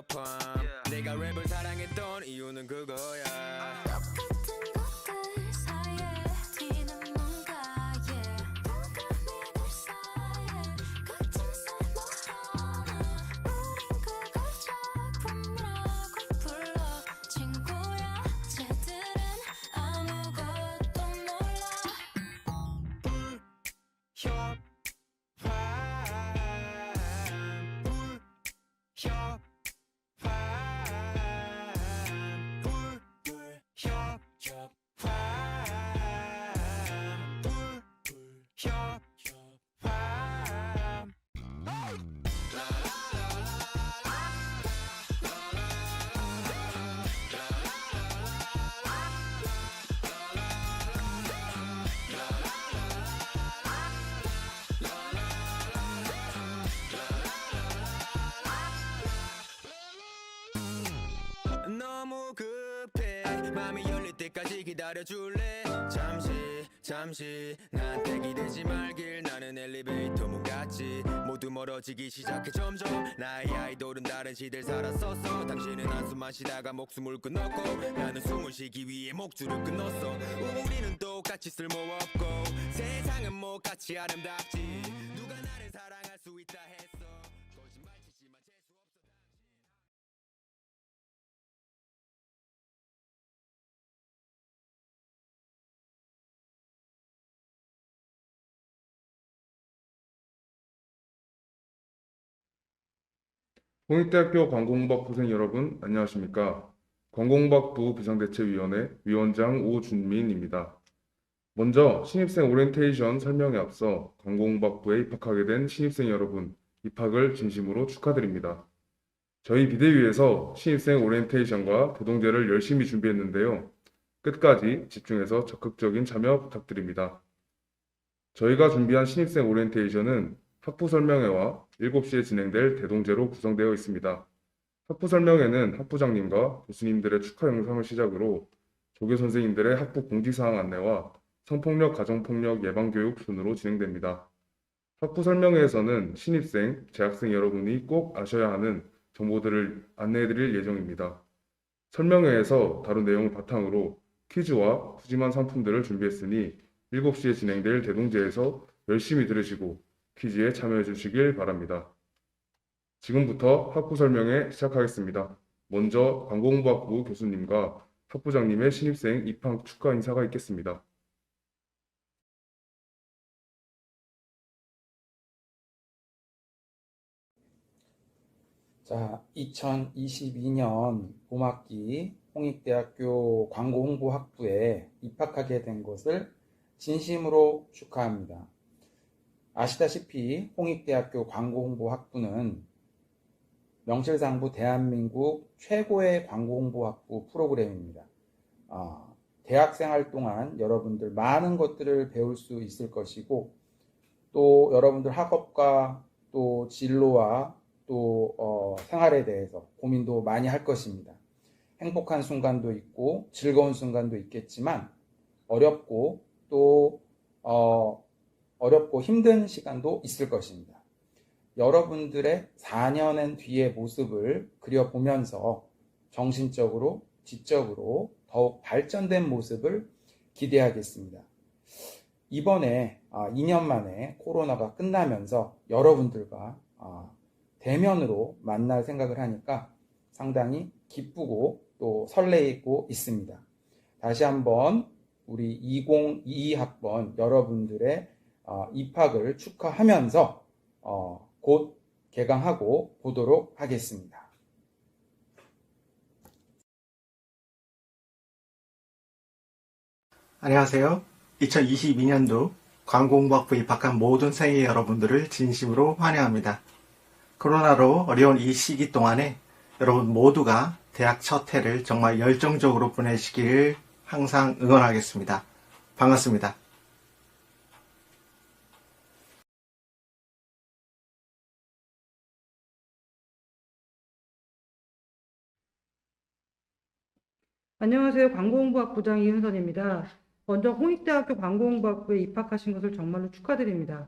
어펌 내가 랩을 사랑했던 이유는 그거야. 똑같은 것들 사이에 튀는 뭔가 뭔가 믿을 사이에 같은 살모하는 우린 그걸 작품이라고 불러. 친구야 쟤들은 아무것도 몰라. 너무 급해 마음이 열릴 때까지 기다려줄래. 잠시 나한테 기대지 말길. 나는 엘리베이터 문 같지. 모두 멀어지기 시작해 점점. 나의 아이돌은 다른 시대를 살았었어. 당신은 한숨만 쉬다가 목숨을 끊었고 나는 숨을 쉬기 위해 목줄을 끊었어. 우리는 똑같이 쓸모없고 세상은 뭐같이 아름답지. 누가 나를 사랑할 수 있다 했어. 거짓말 치지만 재수 없어 당신. 홍익대학교 관공학부생 여러분, 안녕하십니까? 관공학부 비상대책위원회 위원장 오준민입니다. 먼저 신입생 오리엔테이션 설명에 앞서 관공학부에 입학하게 된 신입생 여러분, 입학을 진심으로 축하드립니다. 저희 비대위에서 신입생 오리엔테이션과 대동제를 열심히 준비했는데요. 끝까지 집중해서 적극적인 참여 부탁드립니다. 저희가 준비한 신입생 오리엔테이션은 학부 설명회와 7시에 진행될 대동제로 구성되어 있습니다. 학부 설명회는 학부장님과 교수님들의 축하 영상을 시작으로 조교 선생님들의 학부 공지사항 안내와 성폭력, 가정폭력 예방교육 순으로 진행됩니다. 학부 설명회에서는 신입생, 재학생 여러분이 꼭 아셔야 하는 정보들을 안내해드릴 예정입니다. 설명회에서 다룬 내용을 바탕으로 퀴즈와 푸짐한 상품들을 준비했으니 7시에 진행될 대동제에서 열심히 들으시고 퀴즈에 참여해 주시길 바랍니다. 지금부터 학부 설명회 시작하겠습니다. 먼저 관공부학부 교수님과 학부장님의 신입생 입학 축하 인사가 있겠습니다. 자, 2022년 봄학기 홍익대학교 광고홍보학부에 입학하게 된 것을 진심으로 축하합니다. 아시다시피 홍익대학교 광고홍보학부는 명실상부 대한민국 최고의 광고홍보학부 프로그램입니다. 대학생활 동안 여러분들 많은 것들을 배울 수 있을 것이고 또 여러분들 학업과 또 진로와 또 생활에 대해서 고민도 많이 할 것입니다. 행복한 순간도 있고 즐거운 순간도 있겠지만 어렵고 또 어렵고 힘든 시간도 있을 것입니다. 여러분들의 4년은 뒤의 모습을 그려보면서 정신적으로, 지적으로 더욱 발전된 모습을 기대하겠습니다. 이번에 2년 만에 코로나가 끝나면서 여러분들과 대면으로 만날 생각을 하니까 상당히 기쁘고 또 설레이고 있습니다. 다시 한번 우리 2022학번 여러분들의 입학을 축하하면서 곧 개강하고 보도록 하겠습니다. 안녕하세요. 2022년도 관공부학부 입학한 모든 생애 여러분들을 진심으로 환영합니다. 코로나로 어려운 이 시기 동안에 여러분 모두가 대학 첫 해를 정말 열정적으로 보내시길 항상 응원하겠습니다. 반갑습니다. 안녕하세요. 광고홍보학부장 이은선입니다. 먼저 홍익대학교 광고홍보학부에 입학하신 것을 정말로 축하드립니다.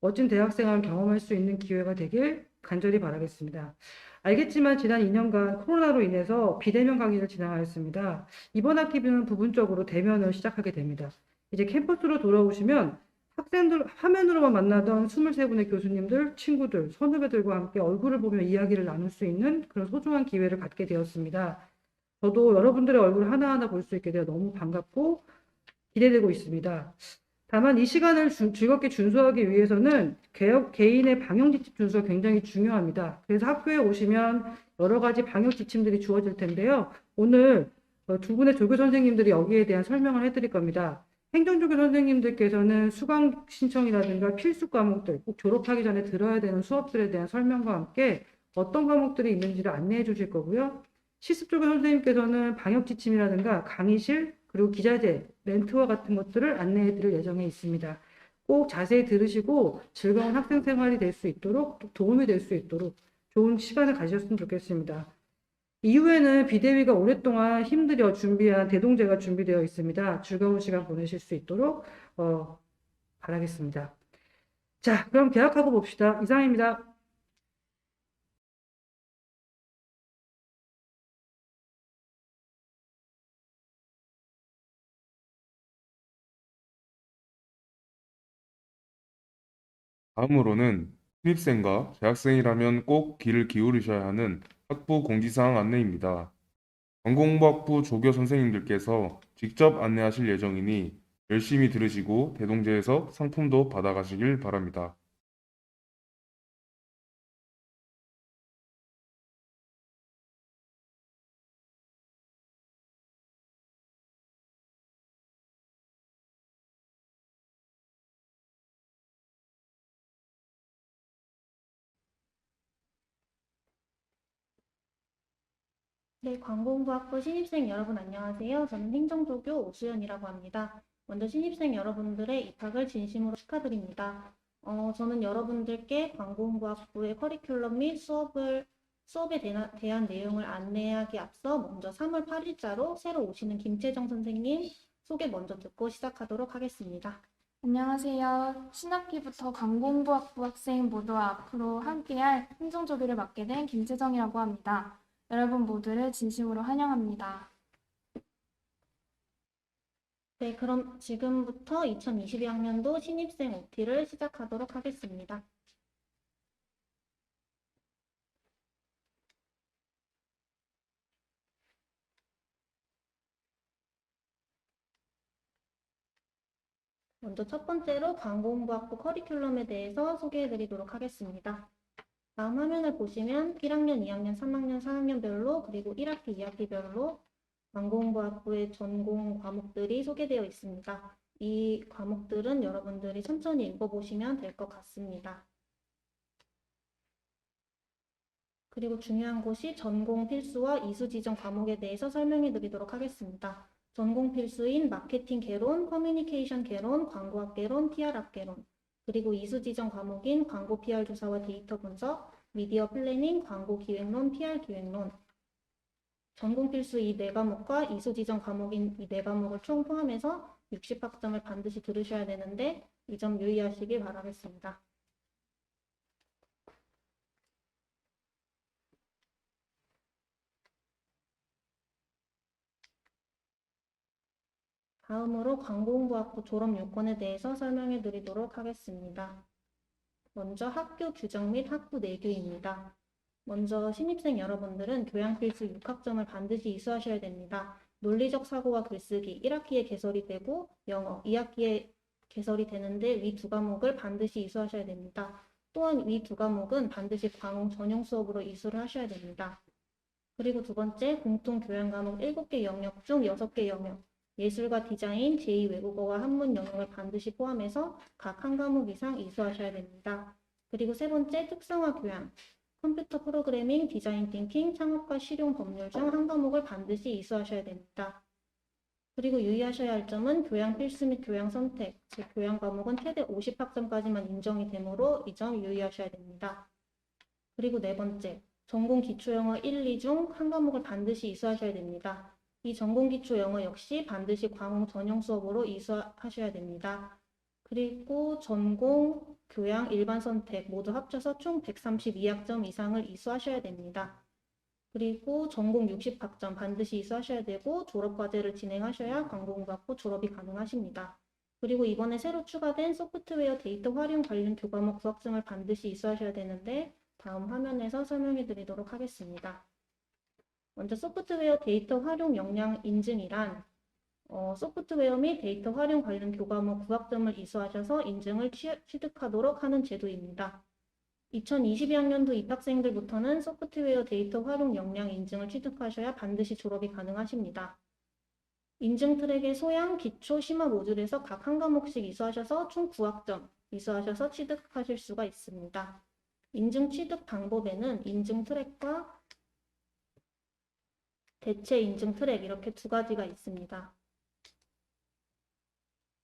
멋진 대학생활을 경험할 수 있는 기회가 되길 간절히 바라겠습니다. 알겠지만 지난 2년간 코로나로 인해서 비대면 강의를 진행하였습니다. 이번 학기는 부분적으로 대면을 시작하게 됩니다. 이제 캠퍼스로 돌아오시면 학생들 화면으로만 만나던 23분의 교수님들, 친구들, 선후배들과 함께 얼굴을 보며 이야기를 나눌 수 있는 그런 소중한 기회를 갖게 되었습니다. 저도 여러분들의 얼굴을 하나하나 볼 수 있게 되어 너무 반갑고 기대되고 있습니다. 다만 이 시간을 즐겁게 준수하기 위해서는 개인의 방역 지침 준수가 굉장히 중요합니다. 그래서 학교에 오시면 여러 가지 방역 지침들이 주어질 텐데요. 오늘 두 분의 조교 선생님들이 여기에 대한 설명을 해드릴 겁니다. 행정조교 선생님들께서는 수강 신청이라든가 필수 과목들, 꼭 졸업하기 전에 들어야 되는 수업들에 대한 설명과 함께 어떤 과목들이 있는지를 안내해 주실 거고요. 실습조교 선생님께서는 방역 지침이라든가 강의실, 그리고 기자재, 멘트와 같은 것들을 안내해 드릴 예정에 있습니다. 꼭 자세히 들으시고 즐거운 학생 생활이 될 수 있도록, 또 도움이 될 수 있도록 좋은 시간을 가지셨으면 좋겠습니다. 이후에는 비대위가 오랫동안 힘들여 준비한 대동제가 준비되어 있습니다. 즐거운 시간 보내실 수 있도록 바라겠습니다. 자, 그럼 계약하고 봅시다. 이상입니다. 다음으로는 신입생과 재학생이라면 꼭 귀를 기울이셔야 하는 학부 공지사항 안내입니다. 전공부학부 조교 선생님들께서 직접 안내하실 예정이니 열심히 들으시고 대동제에서 상품도 받아가시길 바랍니다. 네, 관공부학부 신입생 여러분 안녕하세요. 저는 행정조교 오수연이라고 합니다. 먼저 신입생 여러분들의 입학을 진심으로 축하드립니다. 저는 여러분들께 관공부학부의 커리큘럼 및 수업에 대한 내용을 안내하기 앞서 먼저 3월 8일자로 새로 오시는 김채정 선생님 소개 먼저 듣고 시작하도록 하겠습니다. 안녕하세요. 신학기부터 관공부학부 학생 모두와 앞으로 함께할 행정조교를 맡게 된 김채정이라고 합니다. 여러분 모두를 진심으로 환영합니다. 네, 그럼 지금부터 2022학년도 신입생 OT를 시작하도록 하겠습니다. 먼저 첫 번째로 관공부학부 커리큘럼에 대해서 소개해 드리도록 하겠습니다. 다음 화면을 보시면 1학년, 2학년, 3학년, 4학년별로 그리고 1학기, 2학기별로 관공부학부의 전공 과목들이 소개되어 있습니다. 이 과목들은 여러분들이 천천히 읽어보시면 될 것 같습니다. 그리고 중요한 것이 전공 필수와 이수 지정 과목에 대해서 설명해 드리도록 하겠습니다. 전공 필수인 마케팅 개론, 커뮤니케이션 개론, 광고학 개론, PR학 개론, 그리고 이수 지정 과목인 광고 PR 조사와 데이터 분석, 미디어 플래닝, 광고 기획론, PR 기획론. 전공 필수 이 4과목과 이수 지정 과목인 이 4과목을 총 포함해서 60학점을 반드시 들으셔야 되는데 이 점 유의하시길 바라겠습니다. 다음으로 관공부학부 졸업 요건에 대해서 설명해 드리도록 하겠습니다. 먼저 학교 규정 및 학부 내규입니다. 먼저 신입생 여러분들은 교양 필수 6학점을 반드시 이수하셔야 됩니다. 논리적 사고와 글쓰기 1학기에 개설이 되고 영어 2학기에 개설이 되는데 위 2과목을 반드시 이수하셔야 됩니다. 또한 위 2과목은 반드시 광공 전용 수업으로 이수를 하셔야 됩니다. 그리고 두 번째 공통 교양 과목 7개 영역 중 6개 영역 예술과 디자인, 제2외국어와 한문 영역을 반드시 포함해서 각 한 과목 이상 이수하셔야 됩니다. 그리고 세 번째 특성화 교양, 컴퓨터 프로그래밍, 디자인 띵킹, 창업과 실용 법률 중 한 과목을 반드시 이수하셔야 됩니다. 그리고 유의하셔야 할 점은 교양 필수 및 교양 선택, 즉 교양 과목은 최대 50학점까지만 인정이 되므로 이 점 유의하셔야 됩니다. 그리고 네 번째, 전공 기초영어 1, 2 중 한 과목을 반드시 이수하셔야 됩니다. 이 전공 기초 영어 역시 반드시 광공 전용 수업으로 이수하셔야 됩니다. 그리고 전공, 교양, 일반 선택 모두 합쳐서 총 132학점 이상을 이수하셔야 됩니다. 그리고 전공 60학점 반드시 이수하셔야 되고 졸업과제를 진행하셔야 관공부학부 졸업이 가능하십니다. 그리고 이번에 새로 추가된 소프트웨어 데이터 활용 관련 교과목 수학점을 반드시 이수하셔야 되는데 다음 화면에서 설명해 드리도록 하겠습니다. 먼저 소프트웨어 데이터 활용 역량 인증이란 소프트웨어 및 데이터 활용 관련 교과목 9학점을 이수하셔서 인증을 취득하도록 하는 제도입니다. 2022학년도 입학생들부터는 소프트웨어 데이터 활용 역량 인증을 취득하셔야 반드시 졸업이 가능하십니다. 인증 트랙의 소양, 기초, 심화 모듈에서 각 한 과목씩 이수하셔서 총 9학점 이수하셔서 취득하실 수가 있습니다. 인증 취득 방법에는 인증 트랙과 대체 인증 트랙 이렇게 두 가지가 있습니다.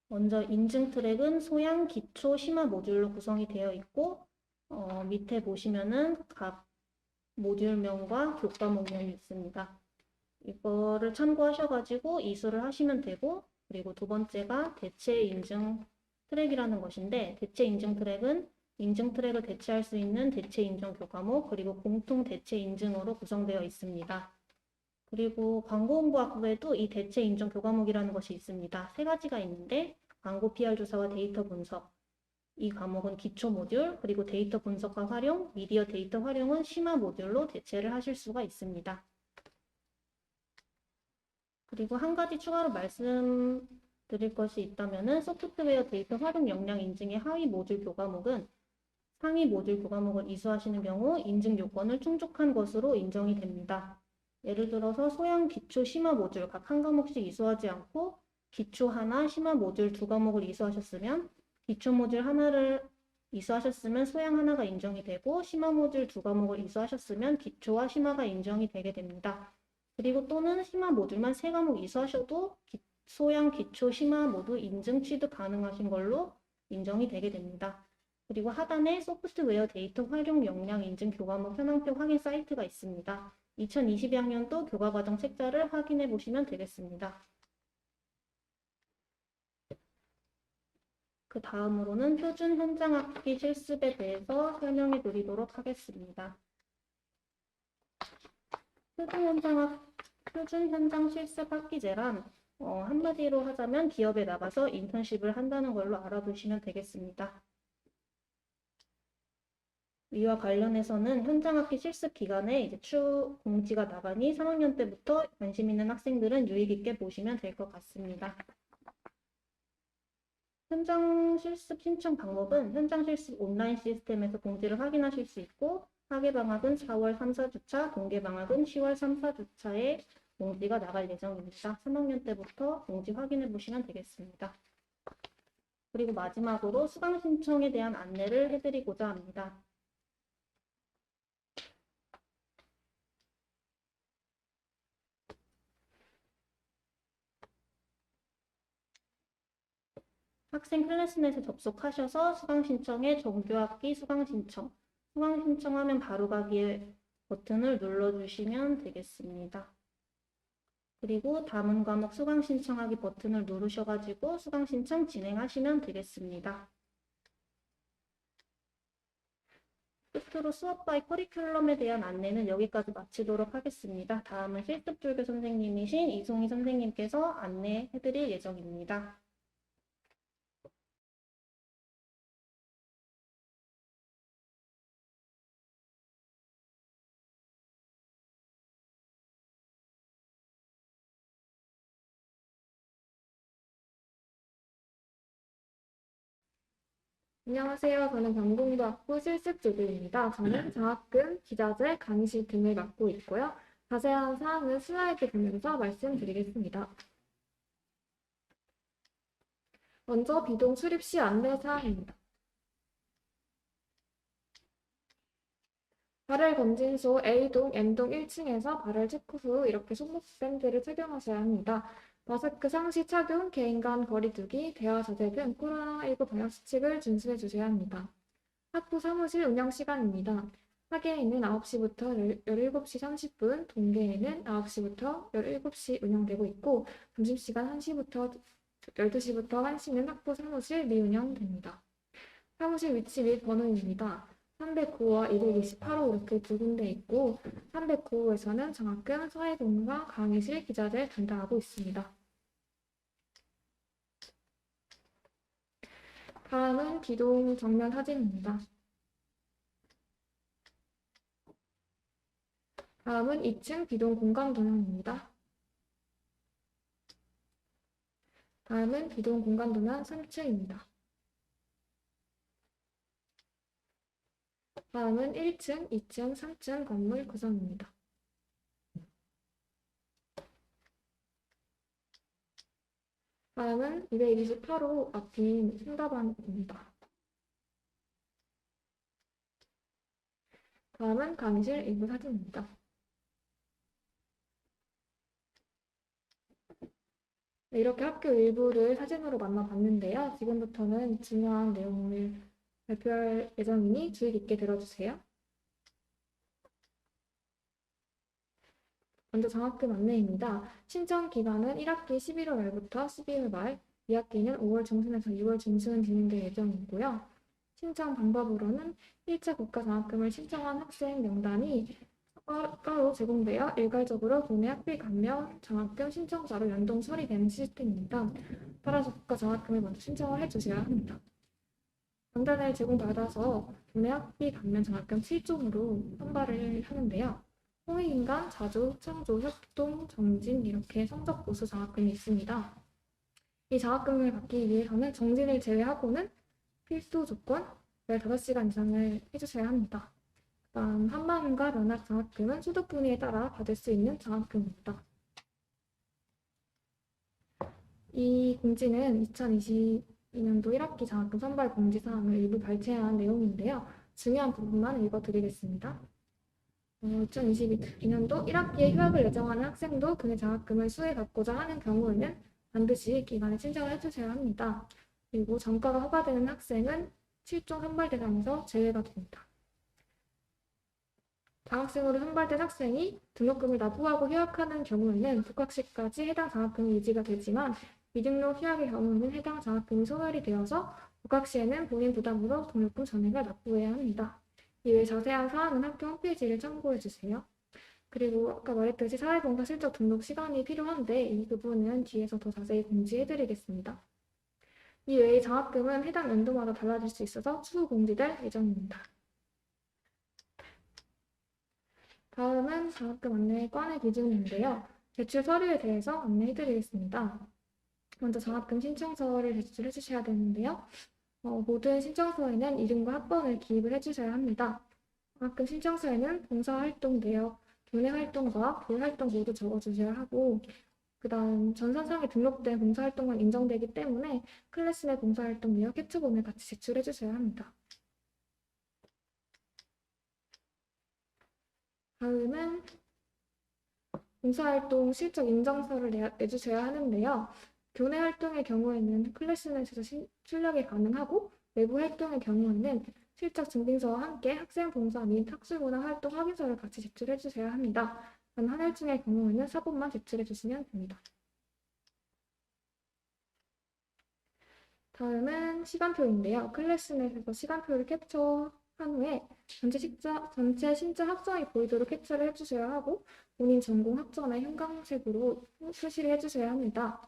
먼저 인증 트랙은 소양, 기초, 심화 모듈로 구성이 되어 있고 밑에 보시면은 각 모듈명과 교과목명이 있습니다. 이거를 참고하셔가지고 이수를 하시면 되고 그리고 두 번째가 대체 인증 트랙이라는 것인데 대체 인증 트랙은 인증 트랙을 대체할 수 있는 대체 인증 교과목 그리고 공통 대체 인증으로 구성되어 있습니다. 그리고 광고홍보학부에도 이 대체 인증 교과목이라는 것이 있습니다. 세 가지가 있는데 광고 PR 조사와 데이터 분석 이 과목은 기초 모듈 그리고 데이터 분석과 활용, 미디어 데이터 활용은 심화 모듈로 대체를 하실 수가 있습니다. 그리고 한 가지 추가로 말씀드릴 것이 있다면은 소프트웨어 데이터 활용 역량 인증의 하위 모듈 교과목은 상위 모듈 교과목을 이수하시는 경우 인증 요건을 충족한 것으로 인정이 됩니다. 예를 들어서 소양, 기초, 심화 모듈 각 한 과목씩 이수하지 않고 기초 하나, 심화 모듈 두 과목을 이수하셨으면 기초 모듈 하나를 이수하셨으면 소양 하나가 인정이 되고 심화 모듈 두 과목을 이수하셨으면 기초와 심화가 인정이 되게 됩니다. 그리고 또는 심화 모듈만 세 과목 이수하셔도 소양, 기초, 심화 모두 인증 취득 가능하신 걸로 인정이 되게 됩니다. 그리고 하단에 소프트웨어 데이터 활용 역량 인증 교과목 현황표 확인 사이트가 있습니다. 2022학년도 교과과정 책자를 확인해 보시면 되겠습니다. 그 다음으로는 표준 현장학기 실습에 대해서 설명해 드리도록 하겠습니다. 표준 현장 실습 학기제란 한마디로 하자면 기업에 나가서 인턴십을 한다는 걸로 알아두시면 되겠습니다. 이와 관련해서는 현장학기 실습 기간에 이제 추 공지가 나가니 3학년 때부터 관심 있는 학생들은 유의 깊게 보시면 될 것 같습니다. 현장 실습 신청 방법은 현장 실습 온라인 시스템에서 공지를 확인하실 수 있고 학예 방학은 4월 3, 4주차, 동계 방학은 10월 3, 4주차에 공지가 나갈 예정입니다. 3학년 때부터 공지 확인해 보시면 되겠습니다. 그리고 마지막으로 수강 신청에 대한 안내를 해드리고자 합니다. 학생 클래스넷에 접속하셔서 수강 신청에 정규학기 수강 신청하면 바로 가기 버튼을 눌러주시면 되겠습니다. 그리고 다문 과목 수강 신청하기 버튼을 누르셔가지고 수강 신청 진행하시면 되겠습니다. 끝으로 수업 바이 커리큘럼에 대한 안내는 여기까지 마치도록 하겠습니다. 다음은 실습조교 선생님이신 이송희 선생님께서 안내해드릴 예정입니다. 안녕하세요. 저는 경공부학부 실습조교입니다. 저는 장학금, 기자재, 강의실 등을 맡고 있고요. 자세한 사항은 슬라이드 보면서 말씀드리겠습니다. 먼저 비동 출입 시 안내 사항입니다. 발열 검진소 A동, M동 1층에서 발열 체크 후 이렇게 손목 밴드를 착용하셔야 합니다. 마스크 상시 착용, 개인 간 거리 두기, 대화 자제 등 코로나19 방역 수칙을 준수해 주셔야 합니다. 학부 사무실 운영 시간입니다. 학예에는 9시부터 17시 30분, 동계에는 9시부터 17시 운영되고 있고 점심시간 1시부터 12시부터 1시는 학부 사무실 미운영됩니다. 사무실 위치 및 번호입니다. 309와 228호 이렇게 두 군데 있고 309호에서는 장학금, 사회공과 강의실, 기자재 담당하고 있습니다. 다음은 기동 정면 사진입니다. 다음은 2층 기동 공간 도면입니다. 다음은 기동 공간 도면 3층입니다. 다음은 1층, 2층, 3층 건물 구성입니다. 다음은 228호 앞인 승가반입니다. 다음은 강의실 일부 사진입니다. 네, 이렇게 학교 일부를 사진으로 만나봤는데요. 지금부터는 중요한 내용을 발표할 예정이니 주의 깊게 들어주세요. 먼저 장학금 안내입니다. 신청 기간은 1학기 11월 말부터 12월 말, 2학기는 5월 중순에서 6월 중순 진행될 예정이고요. 신청 방법으로는 1차 국가 장학금을 신청한 학생 명단이 따로 제공되어 일괄적으로 국내 학비 감면 장학금 신청자로 연동 처리되는 시스템입니다. 따라서 국가 장학금을 먼저 신청을 해주셔야 합니다. 명단을 제공받아서 국내 학비 감면 장학금 7종으로 선발을 하는데요. 홍익인간, 자조, 창조, 협동, 정진 이렇게 성적 보수 장학금이 있습니다. 이 장학금을 받기 위해서는 정진을 제외하고는 필수 조건 15시간 이상을 해주셔야 합니다. 다음 한마음과 면학 장학금은 소득 분위에 따라 받을 수 있는 장학금입니다. 이 공지는 2022년도 1학기 장학금 선발 공지사항을 일부 발췌한 내용인데요. 중요한 부분만 읽어드리겠습니다. 2022년도 1학기에 휴학을 예정하는 학생도 그의 장학금을 수혜받고자 하는 경우에는 반드시 기간에 신청을 해주셔야 합니다. 그리고 전과가 허가되는 학생은 7종 선발 대상에서 제외가 됩니다. 장학생으로 선발된 학생이 등록금을 납부하고 휴학하는 경우에는 복학시까지 해당 장학금이 유지가 되지만 미등록 휴학의 경우에는 해당 장학금이 소멸이 되어서 복학 시에는 본인 부담으로 등록금 전액을 납부해야 합니다. 이외 자세한 사항은 학교 홈페이지를 참고해주세요. 그리고 아까 말했듯이 사회봉사 실적 등록 시간이 필요한데 이 부분은 뒤에서 더 자세히 공지해드리겠습니다. 이 외에 장학금은 해당 연도마다 달라질 수 있어서 추후 공지될 예정입니다. 다음은 장학금 안내 관의 기준인데요. 제출 서류에 대해서 안내해드리겠습니다. 먼저 장학금 신청서를 제출해 주셔야 되는데요. 모든 신청서에는 이름과 학번을 기입을 해주셔야 합니다. 장학금 신청서에는 봉사활동 내역, 교내 활동과 부활동 모두 적어주셔야 하고 그 다음 전산상에 등록된 봉사활동만 인정되기 때문에 클래스 내 봉사활동 내역 캡처본을 같이 제출해 주셔야 합니다. 다음은 봉사활동 실적 인정서를 내주셔야 하는데요. 교내 활동의 경우에는 클래스 내에서 출력이 가능하고 외부 활동의 경우에는 실적 증빙서와 함께 학생 봉사 및 학술문화 활동 확인서를 같이 제출해 주셔야 합니다. 단 한 활동의 경우에는 사본만 제출해 주시면 됩니다. 다음은 시간표인데요. 클래스 내에서 시간표를 캡처한 후에 전체 신청 학점이 보이도록 캡처를 해주셔야 하고 본인 전공 학점의 형광색으로 표시를 해주셔야 합니다.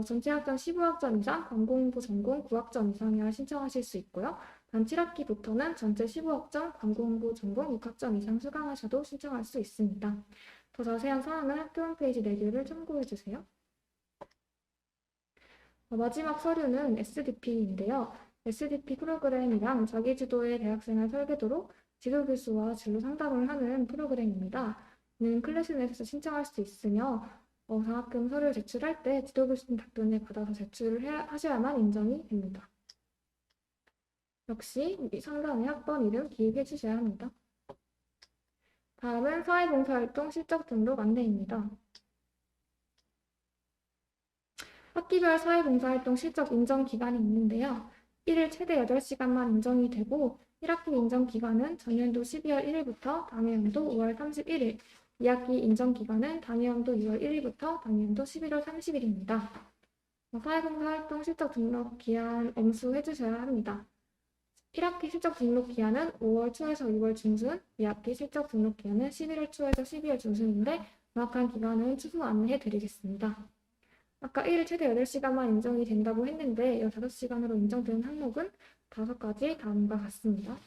전체 학점 15학점 이상, 관공부 전공 9학점 이상이야 신청하실 수 있고요. 단 7학기부터는 전체 15학점, 관공부 전공 6학점 이상 수강하셔도 신청할 수 있습니다. 더 자세한 사항은 학교 홈페이지 내규를 참고해주세요. 마지막 서류는 SDP인데요. SDP 프로그램이랑 자기주도의 대학생활 설계도로 지도교수와 진로 상담을 하는 프로그램입니다. 이는 클래스 내에서 신청할 수 있으며 장학금 서류를 제출할 때 지도교수님 답변을 받아서 제출을 하셔야만 인정이 됩니다. 역시 상단에 학번 이름 기입해 주셔야 합니다. 다음은 사회봉사활동 실적 등록 안내입니다. 학기별 사회봉사활동 실적 인정 기간이 있는데요. 1일 최대 8시간만 인정이 되고 1학기 인정 기간은 전년도 12월 1일부터 당해연도 5월 31일, 2학기 인정 기간은 당해연도 6월 1일부터 당해연도 11월 30일입니다. 사회봉사활동 실적 등록 기한 엄수해 주셔야 합니다. 1학기 실적 등록 기한은 5월 초에서 6월 중순, 2학기 실적 등록 기한은 11월 초에서 12월 중순인데 정확한 기간은 추후 안내해 드리겠습니다. 아까 1일 최대 8시간만 인정이 된다고 했는데 15시간으로 인정되는 항목은 5가지 다음과 같습니다.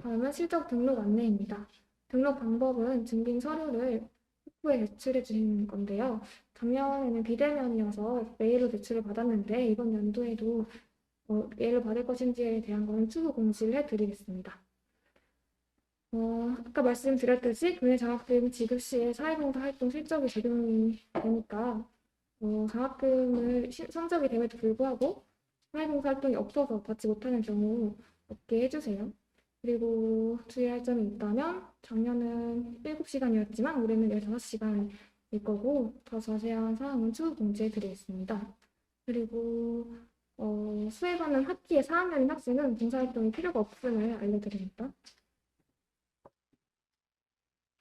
다음은 실적 등록 안내입니다. 등록 방법은 증빙 서류를 학부에 제출해 주시는 건데요. 작년에는 비대면이어서 메일로 제출을 받았는데 이번 연도에도 메일로 받을 것인지에 대한 것은 추후 공지를 해드리겠습니다. 아까 말씀드렸듯이 교내 장학금 지급 시에 사회봉사 활동 실적이 적용이 되니까 장학금을 성적이 됨에도 불구하고 사회봉사 활동이 없어서 받지 못하는 경우 없게 해주세요. 그리고 주의할 점이 있다면 작년은 7시간이었지만 올해는 15시간일 거고 더 자세한 사항은 추후 공지해 드리겠습니다. 그리고 수혜받는 학기의 4학년인 학생은 봉사활동이 필요가 없음을 알려드립니다.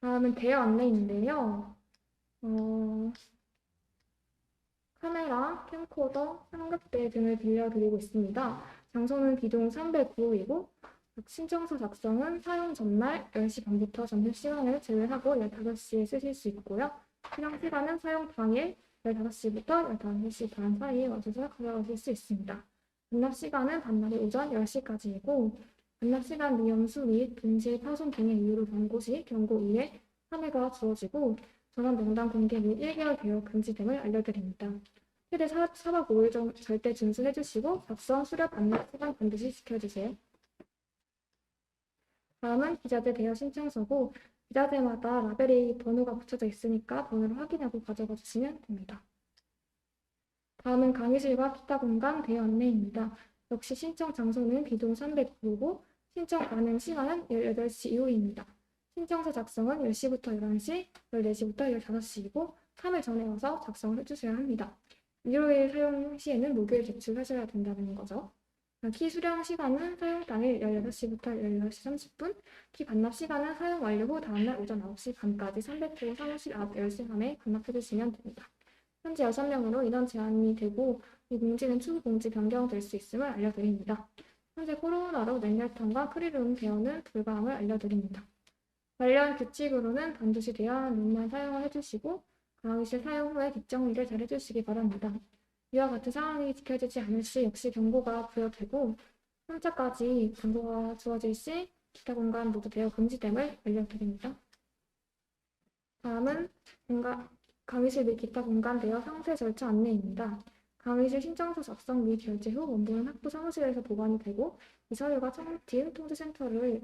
다음은 대여 안내인데요. 카메라, 캠코더, 삼각대 등을 빌려드리고 있습니다. 장소는 비동 309호이고 신청서 작성은 사용 전날 10시 반부터 점심시간을 제외하고 15시에 쓰실 수 있고요. 수령 시간은 사용 당일 15시부터 15시 반 사이에 와셔서 가져가실 수 있습니다. 반납 시간은 반납일 오전 10시까지이고 반납 시간 미연수 및 동시에 파손 등의 이유로 경고 시 경고 이에 판매가 주어지고 전원 명단 공개 및 1개월 대여 금지 등을 알려드립니다. 최대 4박 5일 정 절대 준수해주시고 작성, 수령, 반납 시간 반드시 지켜주세요. 다음은 기자재 대여 신청서고 기자재마다 라벨이 번호가 붙여져 있으니까 번호를 확인하고 가져가 주시면 됩니다. 다음은 강의실과 기타 공간 대여 안내입니다. 역시 신청 장소는 비동 309고 신청 가능 시간은 18시 이후입니다. 신청서 작성은 10시부터 11시, 14시부터 15시이고 3일 전에 와서 작성을 해주셔야 합니다. 일요일 사용 시에는 목요일 제출하셔야 된다는 거죠. 키 수령 시간은 사용 당일 16시부터 16시 30분, 키 반납 시간은 사용 완료 후 다음날 오전 9시 반까지 300호 사무실 앞 10시간에 반납해주시면 됩니다. 현재 6명으로 인원 제한이 되고 이 공지는 추후 공지 변경될 수 있음을 알려드립니다. 현재 코로나로 냉열탕과 프리룸 대여는 불가함을 알려드립니다. 관련 규칙으로는 반드시 대여한 룸만 사용을 해주시고 강의실 사용 후에 뒷정리를 잘 해주시기 바랍니다. 이와 같은 상황이 지켜지지 않을 시 역시 경고가 부여되고 3차까지 경고가 주어질 시 기타 공간 모두 대여 금지됨을 알려드립니다. 다음은 강의실 및 기타 공간 대여 상세 절차 안내입니다. 강의실 신청서 작성 및 결제 후 원본은 학부 사무실에서 보관이 되고 이 서류가 청팀 통지센터로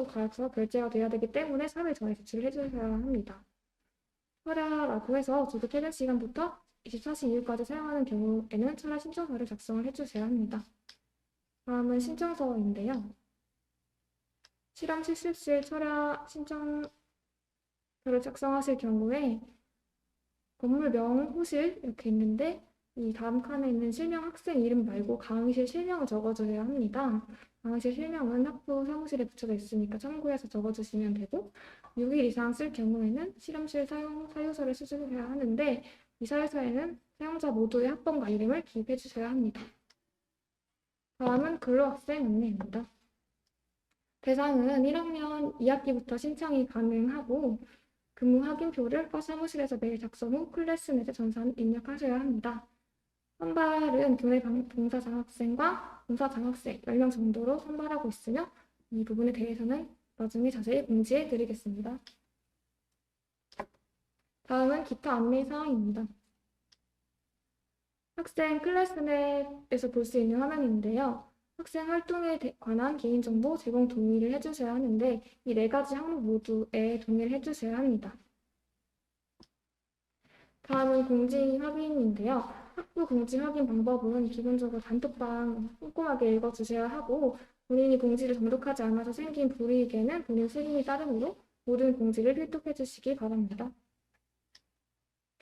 가서 결제가 돼야 되기 때문에 3일 전에 제출을 해주셔야 합니다. 철야라고 해서 조교 퇴근 시간부터 24시 이후까지 사용하는 경우에는 철야 신청서를 작성을 해주셔야 합니다. 다음은 신청서인데요. 실험 실습실 철야 신청서를 작성하실 경우에 건물명, 호실 이렇게 있는데 이 다음 칸에 있는 실명 학생 이름 말고 강의실 실명을 적어줘야 합니다. 강의실 실명은 학부 사무실에 붙여져 있으니까 참고해서 적어주시면 되고 6일 이상 쓸 경우에는 실험실 사유서를 쓰셔야 하는데 이 사유서에는 사용자 모두의 학번과 이름을 기입해 주셔야 합니다. 다음은 근로학생 안내입니다. 대상은 1학년 2학기부터 신청이 가능하고 근무 확인표를 과 사무실에서 매일 작성 후 클래스넷에 전산 입력하셔야 합니다. 선발은 교내 봉사 장학생과 봉사 장학생 10명 정도로 선발하고 있으며 이 부분에 대해서는 나중에 자세히 공지해 드리겠습니다. 다음은 기타 안내 사항입니다. 학생 클래스넷에서 볼 수 있는 화면인데요. 학생 활동에 관한 개인정보 제공 동의를 해주셔야 하는데 이 4가지 항목 모두에 동의를 해주셔야 합니다. 다음은 공지 확인인데요. 학부 공지 확인 방법은 기본적으로 단톡방 꼼꼼하게 읽어주셔야 하고 본인이 공지를 정독하지 않아서 생긴 불이익에는 본인 책임이 따르므로 모든 공지를 필독해 주시기 바랍니다.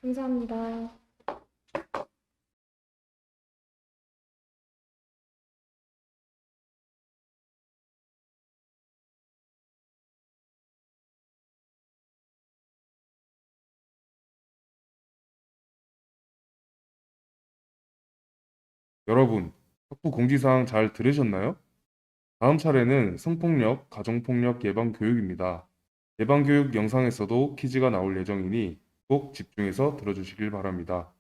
감사합니다. 여러분, 학부 공지사항 잘 들으셨나요? 다음 차례는 성폭력, 가정폭력 예방 교육입니다. 예방 교육 영상에서도 퀴즈가 나올 예정이니 꼭 집중해서 들어주시길 바랍니다.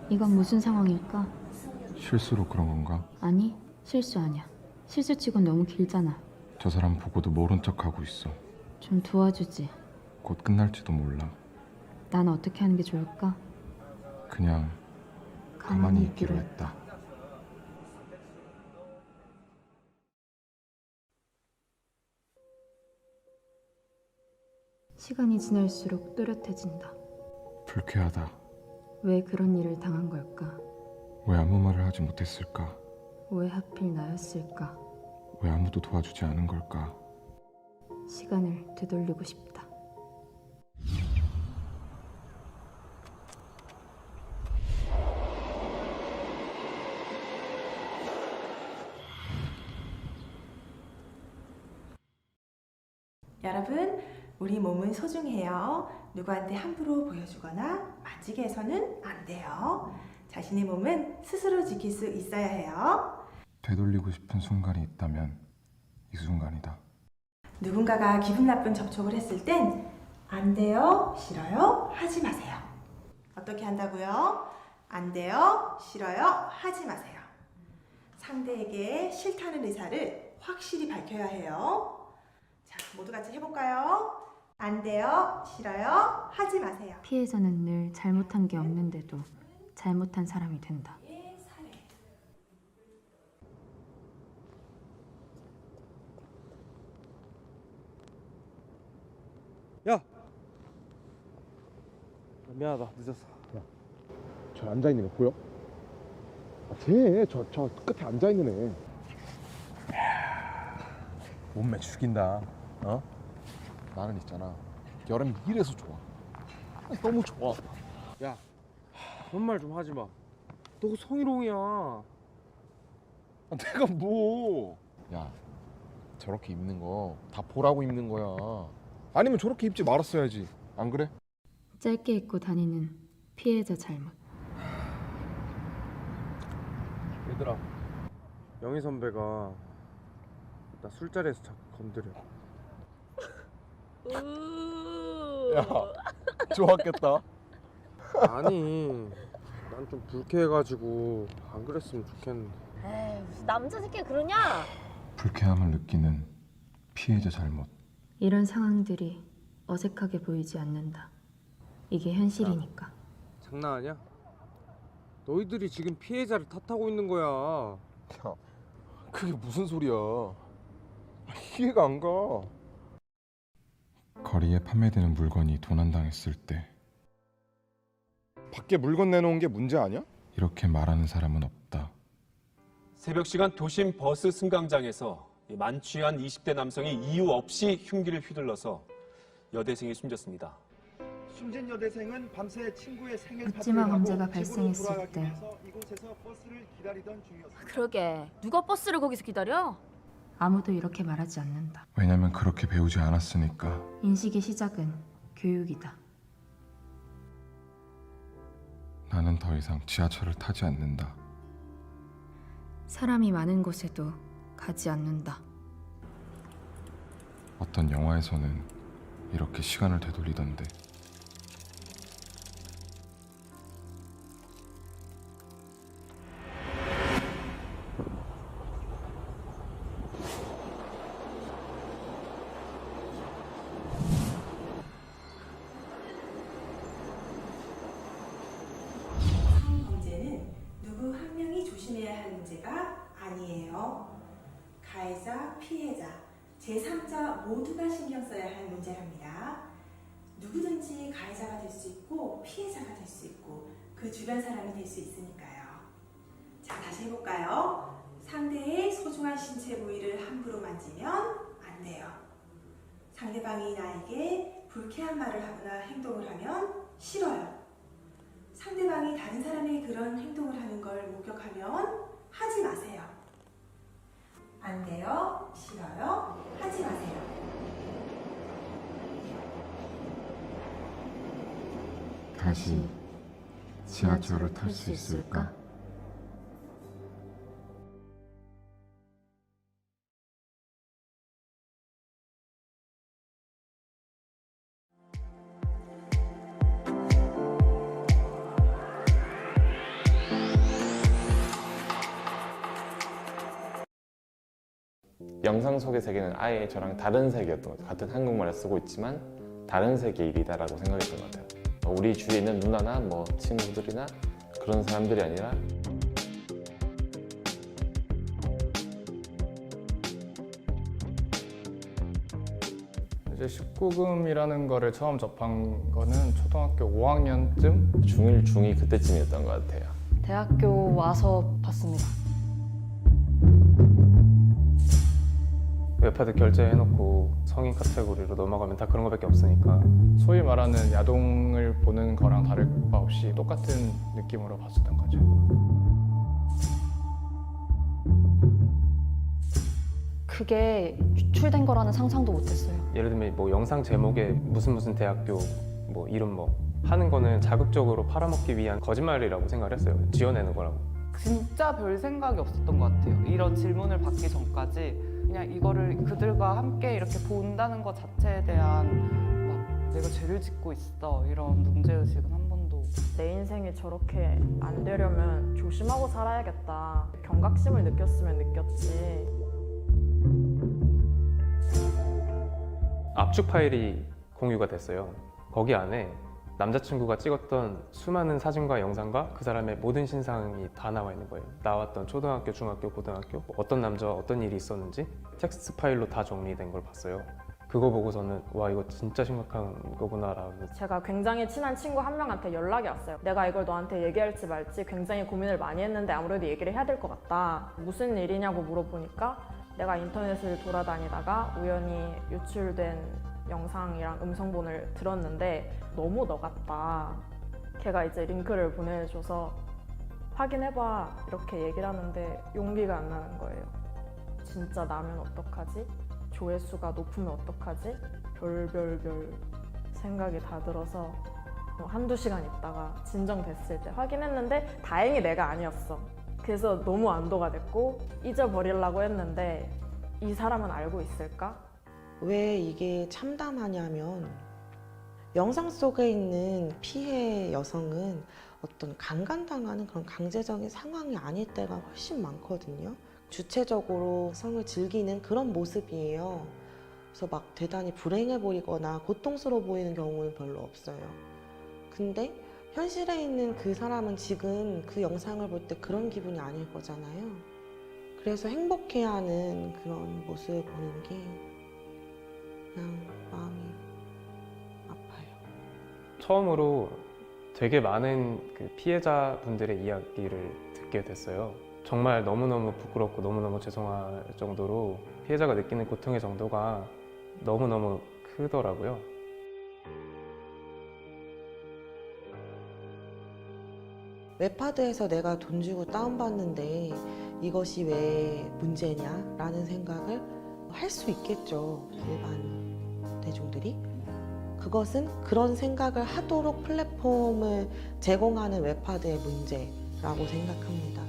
이건 무슨 상황일까? 실수로 그런 건가? 아니, 실수 아니야. 실수치곤 너무 길잖아. 저 사람 보고도 모른 척하고 있어. 좀 도와주지. 곧 끝날지도 몰라. 난 어떻게 하는 게 좋을까? 그냥 가만히 있기로 했다. 시간이 지날수록 또렷해진다. 불쾌하다. 왜 그런 일을 당한 걸까? 왜 아무 말을 하지 못했을까? 왜 하필 나였을까? 왜 아무도 도와주지 않은 걸까? 시간을 되돌리고 싶다. 여러분, 우리 몸은 소중해요. 누구한테 함부로 보여주거나 만지게 해서는 안 돼요. 자신의 몸은 스스로 지킬 수 있어야 해요. 되돌리고 싶은 순간이 있다면 이 순간이다. 누군가가 기분 나쁜 접촉을 했을 땐 안 돼요, 싫어요, 하지 마세요. 어떻게 한다고요? 안 돼요, 싫어요, 하지 마세요. 상대에게 싫다는 의사를 확실히 밝혀야 해요. 자, 모두 같이 해볼까요? 안 돼요, 싫어요, 하지 마세요. 피해자는 늘 잘못한 게 없는데도 잘못한 사람이 된다. 야! 미안하다, 늦었어. 저 앉아있는 애 보여? 저 끝에 앉아있는 애. 몸매 죽인다. 어? 나는 있잖아, 여름이 이래서 좋아. 너무 좋아. 야, 그런 말 좀 하지 마. 너 성희롱이야. 내가 뭐. 야, 저렇게 입는 거 다 보라고 입는 거야. 아니면 저렇게 입지 말았어야지. 안 그래? 짧게 입고 다니는 피해자 잘못. 얘들아, 영희 선배가 나 술자리에서 자꾸 건드려. 야, 좋았겠다. 아니, 난 좀 불쾌해가지고 안 그랬으면 좋겠는데. 에이, 무슨 남자 새끼 그러냐? 불쾌함을 느끼는 피해자 잘못. 이런 상황들이 어색하게 보이지 않는다. 이게 현실이니까. 장난하냐? 너희들이 지금 피해자를 탓하고 있는 거야. 야, 그게 무슨 소리야? 이해가 안 가. 거리에 판매되는 물건이 도난당했을 때 밖에 물건 내놓은 게 문제 아니야? 이렇게 말하는 사람은 없다. 새벽 시간 도심 버스 승강장에서 만취한 20대 남성이 이유 없이 흉기를 휘둘러서 여대생이 숨졌습니다. 숨진 여대생은 밤새 친구의 생일 묻지마 범죄가 파티를 하고 집으로 발생했을 돌아가기 때 위해서 이곳에서 버스를 기다리던 중이었습니다. 그러게 누가 버스를 거기서 기다려? 아무도 이렇게 말하지 않는다. 왜냐면 그렇게 배우지 않았으니까. 인식의 시작은 교육이다. 나는 더 이상 지하철을 타지 않는다. 사람이 많은 곳에도 가지 않는다. 어떤 영화에서는 이렇게 시간을 되돌리던데. 성범죄는 누구 한 명이 조심해야 할 문제가 아니에요. 가해자, 피해자, 제3자 모두가 신경 써야 할 문제랍니다. 누구든지 가해자가 될 수 있고 피해자가 될 수 있고 그 주변 사람이 될 수 있으니까요. 자, 다시 해볼까요? 상대의 소중한 신체 부위를 함부로 만지면 안 돼요. 상대방이 나에게 불쾌한 말을 하거나 행동을 하면 싫어요. 상대방이 다른 사람의 그런 행동을 하는 걸 목격하면 하지 마세요. 안 돼요, 싫어요, 하지 마세요. 다시 지하철을 탈 수 있을까? 영상 속의 세계는 아예 저랑 다른 세계였던 것 같아요. 같은 한국말을 쓰고 있지만 다른 세계의 일이다라고 생각했던 것 같아요. 우리 주위에 있는 누나나 뭐 친구들이나 그런 사람들이 아니라 이제 19금이라는 거를 처음 접한 거는 초등학교 5학년쯤? 중1, 중2 그때쯤이었던 것 같아요. 대학교 와서 봤습니다. 웹하드 결제해놓고 성인 카테고리로 넘어가면 다 그런 거밖에 없으니까 소위 말하는 야동을 보는 거랑 다를 바 없이 똑같은 느낌으로 봤었던 거죠. 그게 유출된 거라는 상상도 못했어요. 예를 들면 뭐 영상 제목에 무슨 대학교 뭐 이름 뭐 하는 거는 자극적으로 팔아먹기 위한 거짓말이라고 생각을 했어요. 지어내는 거라고. 진짜 별 생각이 없었던 것 같아요. 이런 질문을 받기 전까지 그냥 이거를 그들과 함께 이렇게 본다는 것 자체에 대한 막 내가 죄를 짓고 있어 이런 문제의식은 한 번도. 내 인생이 저렇게 안 되려면 조심하고 살아야겠다. 경각심을 느꼈으면 느꼈지. 압축 파일이 공유가 됐어요. 거기 안에 남자친구가 찍었던 수많은 사진과 영상과 그 사람의 모든 신상이 다 나와 있는 거예요. 나왔던 초등학교, 중학교, 고등학교, 어떤 남자와 어떤 일이 있었는지 텍스트 파일로 다 정리된 걸 봤어요. 그거 보고서는 와 이거 진짜 심각한 거구나라고. 제가 굉장히 친한 친구 한 명한테 연락이 왔어요. 내가 이걸 너한테 얘기할지 말지 굉장히 고민을 많이 했는데 아무래도 얘기를 해야 될 것 같다. 무슨 일이냐고 물어보니까 내가 인터넷을 돌아다니다가 우연히 유출된 영상이랑 음성본을 들었는데 너무 너 같다. 걔가 이제 링크를 보내줘서 확인해봐 이렇게 얘기를 하는데 용기가 안 나는 거예요. 진짜 나면 어떡하지? 조회수가 높으면 어떡하지? 별별별 생각이 다 들어서 한두 시간 있다가 진정됐을 때 확인했는데 다행히 내가 아니었어. 그래서 너무 안도가 됐고 잊어버리려고 했는데 이 사람은 알고 있을까? 왜 이게 참담하냐면 영상 속에 있는 피해 여성은 어떤 강간당하는 그런 강제적인 상황이 아닐 때가 훨씬 많거든요. 주체적으로 성을 즐기는 그런 모습이에요. 그래서 막 대단히 불행해 보이거나 고통스러워 보이는 경우는 별로 없어요. 근데 현실에 있는 그 사람은 지금 그 영상을 볼 때 그런 기분이 아닐 거잖아요. 그래서 행복해하는 그런 모습을 보는 게 그냥 마음이 아파요. 처음으로 되게 많은 그 피해자분들의 이야기를 듣게 됐어요. 정말 너무너무 부끄럽고 너무너무 죄송할 정도로 피해자가 느끼는 고통의 정도가 너무너무 크더라고요. 웹하드에서 내가 돈 주고 다운받는데 이것이 왜 문제냐? 라는 생각을 할 수 있겠죠. 일반 대중들이. 그것은 그런 생각을 하도록 플랫폼을 제공하는 웹하드의 문제라고 생각합니다.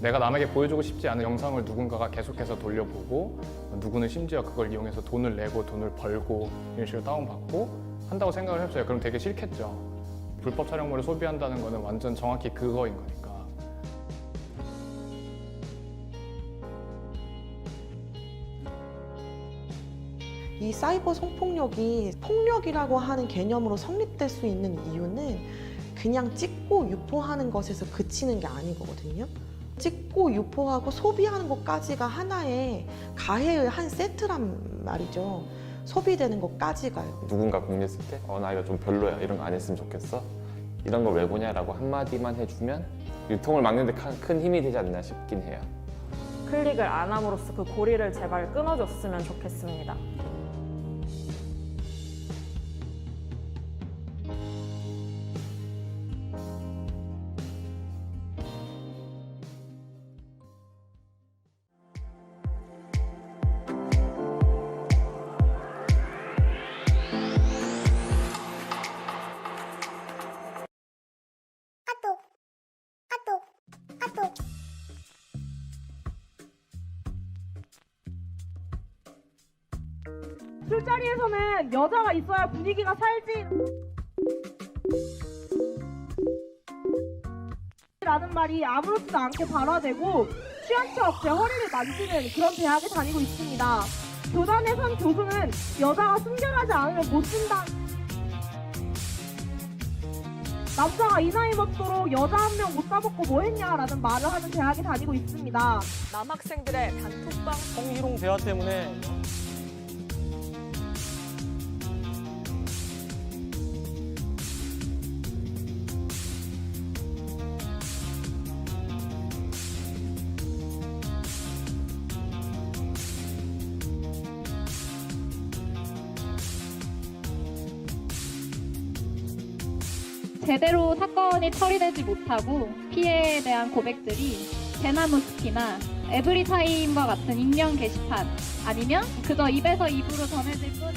내가 남에게 보여주고 싶지 않은 영상을 누군가가 계속해서 돌려보고 누구는 심지어 그걸 이용해서 돈을 내고 돈을 벌고 이런 식으로 다운받고 한다고 생각을 해보세요. 그럼 되게 싫겠죠. 불법 촬영물을 소비한다는 거는 완전 정확히 그거인 거니까. 이 사이버 성폭력이 폭력이라고 하는 개념으로 성립될 수 있는 이유는 그냥 찍고 유포하는 것에서 그치는 게 아니거든요. 찍고 유포하고 소비하는 것까지가 하나의 가해의 한 세트란 말이죠. 소비되는 것까지가요. 누군가 공유했을 때 나 이거 좀 별로야 이런 거 안 했으면 좋겠어 이런 걸 왜 보냐라고 한마디만 해주면 유통을 막는 데 큰 힘이 되지 않나 싶긴 해요. 클릭을 안 함으로써 그 고리를 제발 끊어줬으면 좋겠습니다. 술자리에서는 여자가 있어야 분위기가 살지. 라는 말이 아무렇지도 않게 발화되고 취한 척 제 허리를 만지는 그런 대학에 다니고 있습니다. 교단의 선 교수는 여자가 순결하지 않으면 못 쓴다. 남자가 이 나이 먹도록 여자 한 명 못 따먹고 뭐 했냐라는 말을 하는 대학에 다니고 있습니다. 남학생들의 단톡방 성희롱 대화 때문에 제대로 사건이 처리되지 못하고 피해에 대한 고백들이 대나무 숲이나 에브리타임과 같은 익명 게시판 아니면 그저 입에서 입으로 전해질 뿐.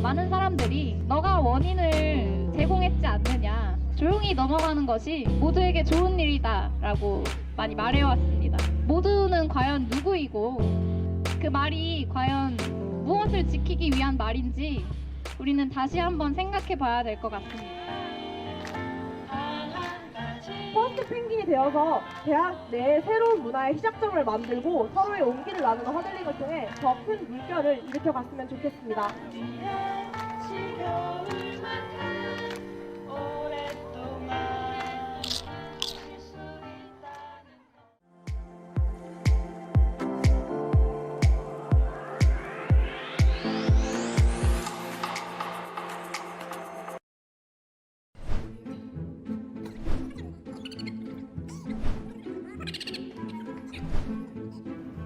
많은 사람들이 너가 원인을 제공했지 않느냐, 조용히 넘어가는 것이 모두에게 좋은 일이다 라고 많이 말해왔습니다. 모두는 과연 누구이고 그 말이 과연 무엇을 지키기 위한 말인지 우리는 다시 한번 생각해 봐야 될 것 같습니다. 퍼스트 펭귄이 되어서 대학 내에 새로운 문화의 시작점을 만들고 서로의 온기를 나누는 허들링을 통해 더 큰 물결을 일으켜 갔으면 좋겠습니다.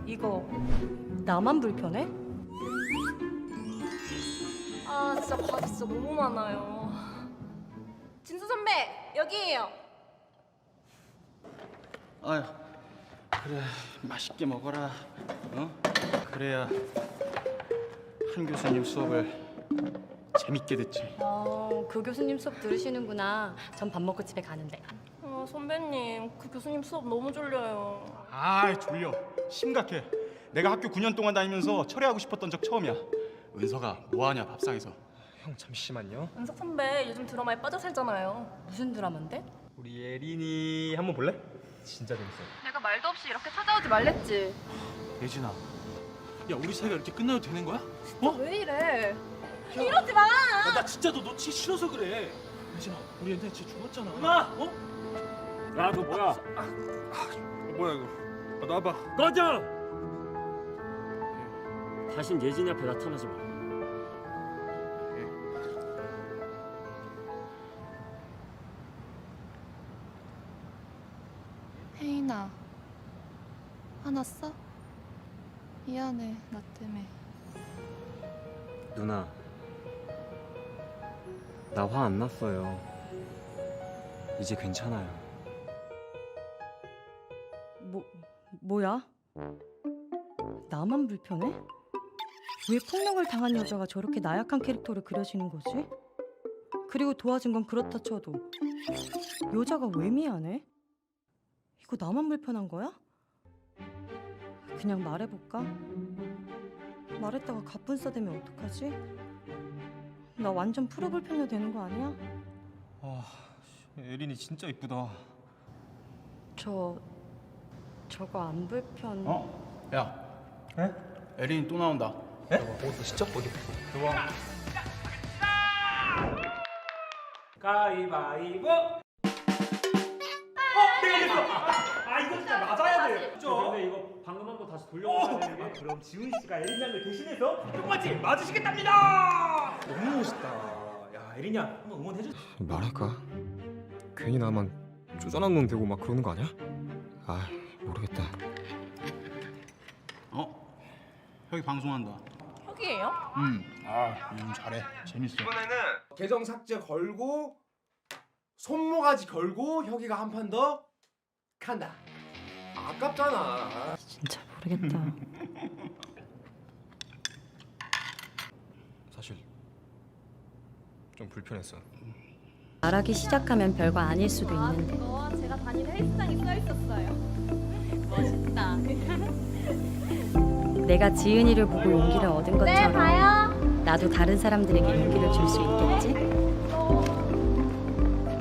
이거 나만 불편해? 아, 진짜 과제 진짜 너무 많아요. 진수 선배, 여기에요. 아유, 그래 맛있게 먹어라. 어? 그래야 한 교수님 수업을 재밌게 듣지. 그 교수님 수업 들으시는구나. 전 밥 먹고 집에 가는데. 선배님, 그 교수님 수업 너무 졸려요. 아, 졸려. 심각해. 내가 학교 9년 동안 다니면서 철회하고 싶었던 적 처음이야. 은서가 뭐하냐 밥상에서. 형 잠시만요. 은석 선배, 요즘 드라마에 빠져 살잖아요. 무슨 드라마인데? 우리 예린이 한번 볼래? 진짜 재밌어. 내가 말도 없이 이렇게 찾아오지 말랬지. 예진아, 야 우리 사이가 이렇게 끝나도 되는 거야? 왜 이래? 이러지 마! 나 진짜 너 놓치기 싫어서 그래. 예진아, 우리 옛날에 진짜 죽었잖아. 누나! 어? 야, 너 뭐야? 뭐야 이거? 나와봐. 꺼져! 다신 예진이 앞에 나타나지 마. 혜인아, 화났어? 미안해, 나 때문에. 누나, 나 화 안 났어요. 이제 괜찮아요. 뭐야? 나만 불편해? 왜 폭력을 당한 여자가 저렇게 나약한 캐릭터를 그려지는 거지? 그리고 도와준 건 그렇다 쳐도 여자가 왜 미안해? 이거 나만 불편한 거야? 그냥 말해볼까? 말했다가 갑분싸 되면 어떡하지? 나 완전 프로 불편녀 되는 거 아니야? 아, 예린이 진짜 이쁘다. 저거 안 불편... 어? 야, 에린이 또 나온다. 에? 어디 진짜 어디? 그거. 가위바위보. 내가 이겼어. 이거 진짜 맞아야 돼. 근데 이거 방금 한번 다시 돌려보셔야 되는 게. 그럼 지훈 씨가 에린 양을 대신해서 똥맞이 맞으시겠답니다. 너무 멋있다. 야, 에린 양 한번 응원해줘. 말할까? 괜히 나만 쪼잔한 놈 되고 막 그러는 거 아니야? 아, 모르겠다. 여기 방송한다. 혁이에요? 잘해. 재밌어. 이번에는 계정 삭제 걸고 손모가지 걸고 혁이가 한 판 더 간다. 아깝잖아. 진짜 모르겠다. 사실 좀 불편했어. 말하기 시작하면 별거 아닐 수도 있는데. 너와 제가 다니는 헬스장이 써 있었어요. 멋있다. 내가 지은이를 보고 용기를 얻은 네, 것처럼 가요. 나도 다른 사람들에게 용기를 줄 수 있겠지?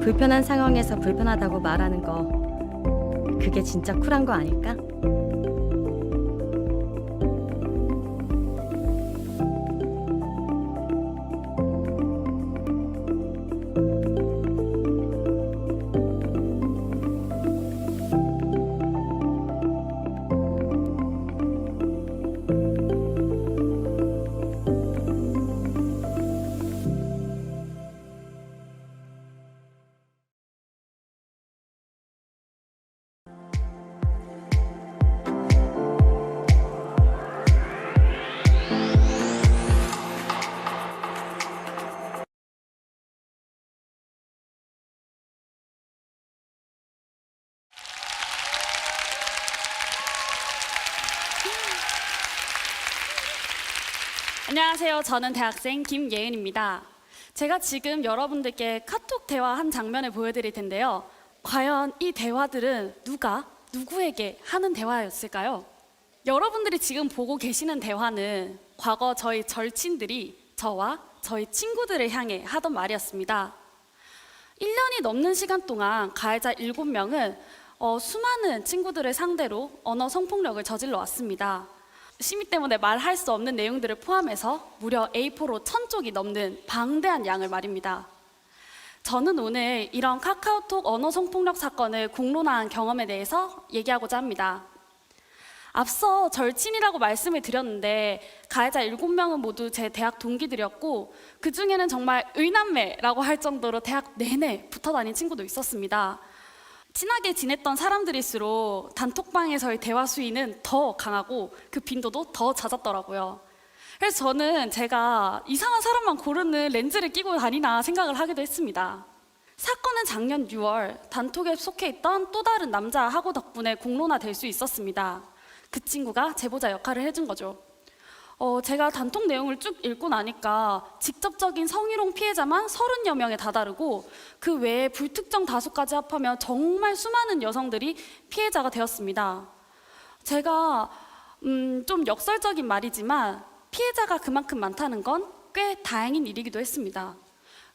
불편한 상황에서 불편하다고 말하는 거, 그게 진짜 쿨한 거 아닐까? 안녕하세요. 저는 대학생 김예은입니다. 제가 지금 여러분들께 카톡 대화한 장면을 보여드릴 텐데요. 과연 이 대화들은 누가 누구에게 하는 대화였을까요? 여러분들이 지금 보고 계시는 대화는 과거 저희 절친들이 저와 저희 친구들을 향해 하던 말이었습니다. 1년이 넘는 시간 동안 가해자 7명은 수많은 친구들을 상대로 언어 성폭력을 저질러 왔습니다. 심의 때문에 말할 수 없는 내용들을 포함해서 무려 A4로 1000쪽이 넘는 방대한 양을 말입니다. 저는 오늘 이런 카카오톡 언어 성폭력 사건을 공론화한 경험에 대해서 얘기하고자 합니다. 앞서 절친이라고 말씀을 드렸는데 가해자 7명은 모두 제 대학 동기들이었고 그 중에는 정말 의남매라고 할 정도로 대학 내내 붙어 다닌 친구도 있었습니다. 친하게 지냈던 사람들일수록 단톡방에서의 대화 수위는 더 강하고 그 빈도도 더 잦았더라고요. 그래서 저는 제가 이상한 사람만 고르는 렌즈를 끼고 다니나 생각을 하기도 했습니다. 사건은 작년 6월 단톡에 속해 있던 또 다른 남자하고 덕분에 공론화될 수 있었습니다. 그 친구가 제보자 역할을 해준 거죠. 제가 단톡 내용을 쭉 읽고 나니까 직접적인 성희롱 피해자만 30여 명에 다다르고 그 외에 불특정 다수까지 합하면 정말 수많은 여성들이 피해자가 되었습니다. 제가 좀 역설적인 말이지만 피해자가 그만큼 많다는 건 꽤 다행인 일이기도 했습니다.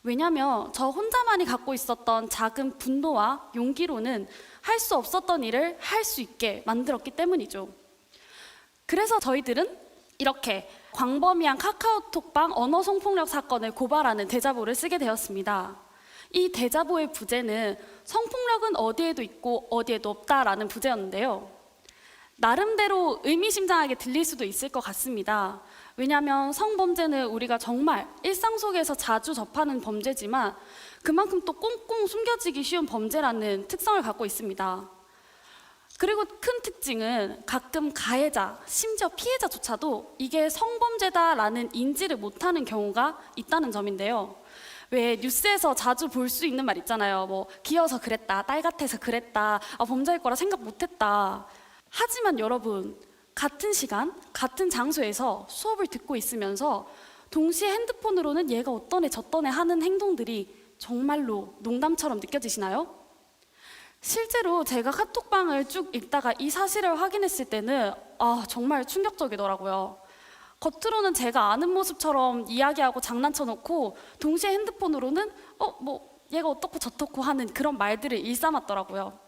왜냐하면 저 혼자만이 갖고 있었던 작은 분노와 용기로는 할 수 없었던 일을 할 수 있게 만들었기 때문이죠. 그래서 저희들은 이렇게 광범위한 카카오톡방 언어 성폭력 사건을 고발하는 대자보를 쓰게 되었습니다. 이 대자보의 부제는 성폭력은 어디에도 있고 어디에도 없다라는 부제였는데요. 나름대로 의미심장하게 들릴 수도 있을 것 같습니다. 왜냐하면 성범죄는 우리가 정말 일상 속에서 자주 접하는 범죄지만 그만큼 또 꽁꽁 숨겨지기 쉬운 범죄라는 특성을 갖고 있습니다. 그리고 큰 특징은 가끔 가해자, 심지어 피해자조차도 이게 성범죄다라는 인지를 못하는 경우가 있다는 점인데요. 왜 뉴스에서 자주 볼 수 있는 말 있잖아요. 뭐 귀여워서 그랬다, 딸 같아서 그랬다, 범죄일 거라 생각 못했다. 하지만 여러분, 같은 시간, 같은 장소에서 수업을 듣고 있으면서 동시에 핸드폰으로는 얘가 어떤 애 저떤 애 하는 행동들이 정말로 농담처럼 느껴지시나요? 실제로 제가 카톡방을 쭉 읽다가 이 사실을 확인했을 때는 정말 충격적이더라고요. 겉으로는 제가 아는 모습처럼 이야기하고 장난쳐놓고 동시에 핸드폰으로는 얘가 어떻고 저떻고 하는 그런 말들을 일삼았더라고요.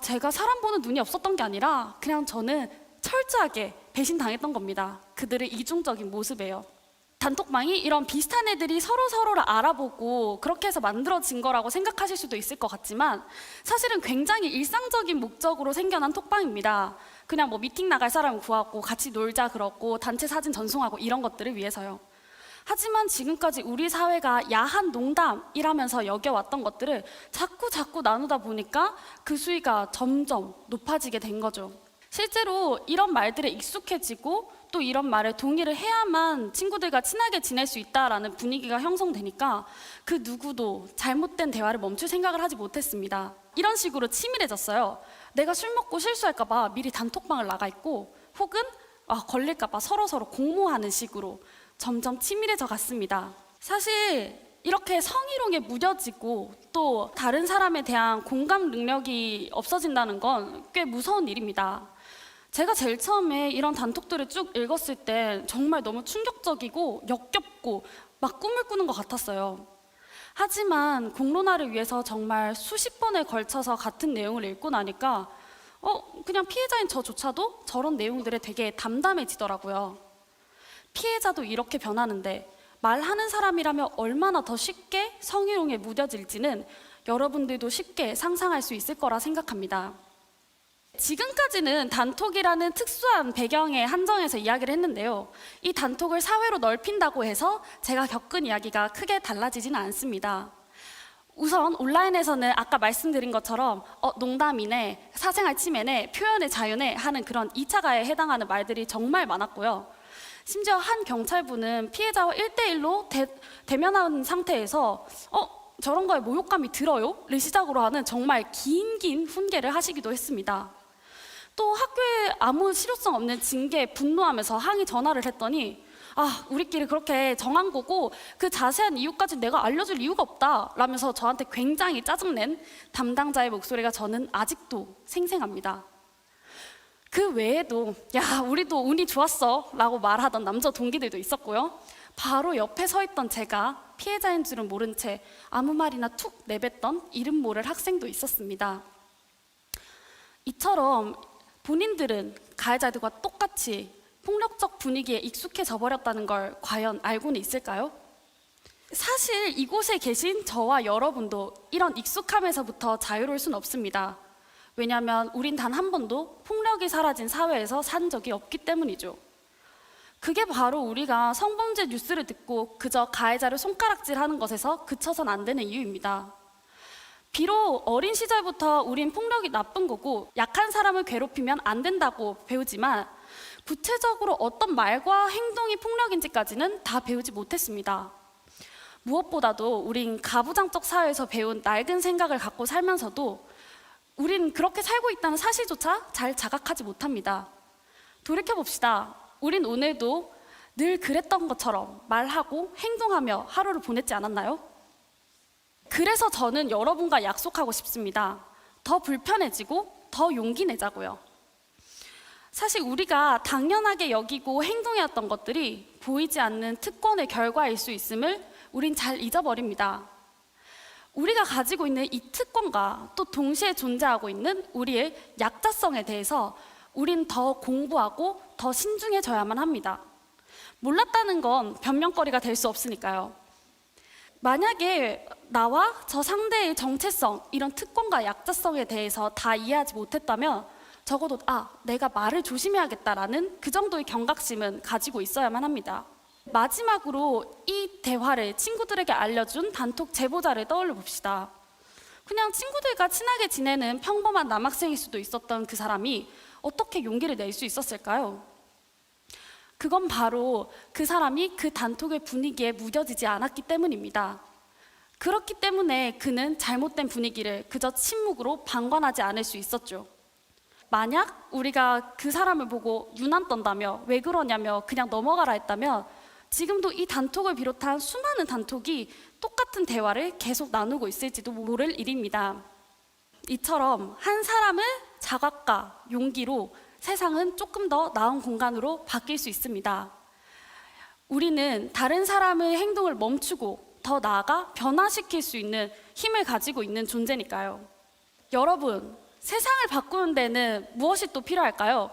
제가 사람 보는 눈이 없었던 게 아니라 그냥 저는 철저하게 배신당했던 겁니다. 그들의 이중적인 모습에요. 단톡방이 이런 비슷한 애들이 서로를 알아보고 그렇게 해서 만들어진 거라고 생각하실 수도 있을 것 같지만 사실은 굉장히 일상적인 목적으로 생겨난 톡방입니다. 그냥 뭐 미팅 나갈 사람을 구하고 같이 놀자 그러고 단체 사진 전송하고 이런 것들을 위해서요. 하지만 지금까지 우리 사회가 야한 농담이라면서 여겨왔던 것들을 자꾸 나누다 보니까 그 수위가 점점 높아지게 된 거죠. 실제로 이런 말들에 익숙해지고 또 이런 말에 동의를 해야만 친구들과 친하게 지낼 수 있다라는 분위기가 형성되니까 그 누구도 잘못된 대화를 멈출 생각을 하지 못했습니다. 이런 식으로 치밀해졌어요. 내가 술 먹고 실수할까 봐 미리 단톡방을 나가 있고 혹은 걸릴까 봐 서로 공모하는 식으로 점점 치밀해져 갔습니다. 사실 이렇게 성희롱에 무뎌지고 또 다른 사람에 대한 공감 능력이 없어진다는 건 꽤 무서운 일입니다. 제가 제일 처음에 이런 단톡들을 쭉 읽었을 때 정말 너무 충격적이고 역겹고 막 꿈을 꾸는 것 같았어요. 하지만 공론화를 위해서 정말 수십 번에 걸쳐서 같은 내용을 읽고 나니까 그냥 피해자인 저조차도 저런 내용들에 되게 담담해지더라고요. 피해자도 이렇게 변하는데 말하는 사람이라면 얼마나 더 쉽게 성희롱에 무뎌질지는 여러분들도 쉽게 상상할 수 있을 거라 생각합니다. 지금까지는 단톡이라는 특수한 배경에 한정해서 이야기를 했는데요. 이 단톡을 사회로 넓힌다고 해서 제가 겪은 이야기가 크게 달라지지는 않습니다. 우선 온라인에서는 아까 말씀드린 것처럼 농담이네, 사생활 침해네, 표현의 자유네 하는 그런 2차 가해에 해당하는 말들이 정말 많았고요. 심지어 한 경찰분은 피해자와 1대1로 대면한 상태에서 저런 거에 모욕감이 들어요? 를 시작으로 하는 정말 긴 훈계를 하시기도 했습니다. 또 학교에 아무 실효성 없는 징계에 분노하면서 항의 전화를 했더니 우리끼리 그렇게 정한 거고 그 자세한 이유까지 내가 알려줄 이유가 없다 라면서 저한테 굉장히 짜증낸 담당자의 목소리가 저는 아직도 생생합니다. 그 외에도 야 우리도 운이 좋았어 라고 말하던 남자 동기들도 있었고요. 바로 옆에 서 있던 제가 피해자인 줄은 모른 채 아무 말이나 툭 내뱉던 이름 모를 학생도 있었습니다. 이처럼 본인들은 가해자들과 똑같이 폭력적 분위기에 익숙해져 버렸다는 걸 과연 알고는 있을까요? 사실 이곳에 계신 저와 여러분도 이런 익숙함에서부터 자유로울 순 없습니다. 왜냐하면 우린 단 한 번도 폭력이 사라진 사회에서 산 적이 없기 때문이죠. 그게 바로 우리가 성범죄 뉴스를 듣고 그저 가해자를 손가락질하는 것에서 그쳐선 안 되는 이유입니다. 비록 어린 시절부터 우린 폭력이 나쁜 거고 약한 사람을 괴롭히면 안 된다고 배우지만 구체적으로 어떤 말과 행동이 폭력인지까지는 다 배우지 못했습니다. 무엇보다도 우린 가부장적 사회에서 배운 낡은 생각을 갖고 살면서도 우린 그렇게 살고 있다는 사실조차 잘 자각하지 못합니다. 돌이켜봅시다. 우린 오늘도 늘 그랬던 것처럼 말하고 행동하며 하루를 보냈지 않았나요? 그래서 저는 여러분과 약속하고 싶습니다. 더 불편해지고 더 용기 내자고요. 사실 우리가 당연하게 여기고 행동해왔던 것들이 보이지 않는 특권의 결과일 수 있음을 우린 잘 잊어버립니다. 우리가 가지고 있는 이 특권과 또 동시에 존재하고 있는 우리의 약자성에 대해서 우린 더 공부하고 더 신중해져야만 합니다. 몰랐다는 건 변명거리가 될 수 없으니까요. 만약에 나와 저 상대의 정체성, 이런 특권과 약자성에 대해서 다 이해하지 못했다면 적어도 내가 말을 조심해야겠다라는 그 정도의 경각심은 가지고 있어야만 합니다. 마지막으로 이 대화를 친구들에게 알려준 단톡 제보자를 떠올려 봅시다. 그냥 친구들과 친하게 지내는 평범한 남학생일 수도 있었던 그 사람이 어떻게 용기를 낼 수 있었을까요? 그건 바로 그 사람이 그 단톡의 분위기에 무뎌지지 않았기 때문입니다. 그렇기 때문에 그는 잘못된 분위기를 그저 침묵으로 방관하지 않을 수 있었죠. 만약 우리가 그 사람을 보고 유난 떤다며 왜 그러냐며 그냥 넘어가라 했다면 지금도 이 단톡을 비롯한 수많은 단톡이 똑같은 대화를 계속 나누고 있을지도 모를 일입니다. 이처럼 한 사람의 자각과 용기로 세상은 조금 더 나은 공간으로 바뀔 수 있습니다. 우리는 다른 사람의 행동을 멈추고 더 나아가 변화시킬 수 있는 힘을 가지고 있는 존재니까요. 여러분, 세상을 바꾸는 데는 무엇이 또 필요할까요?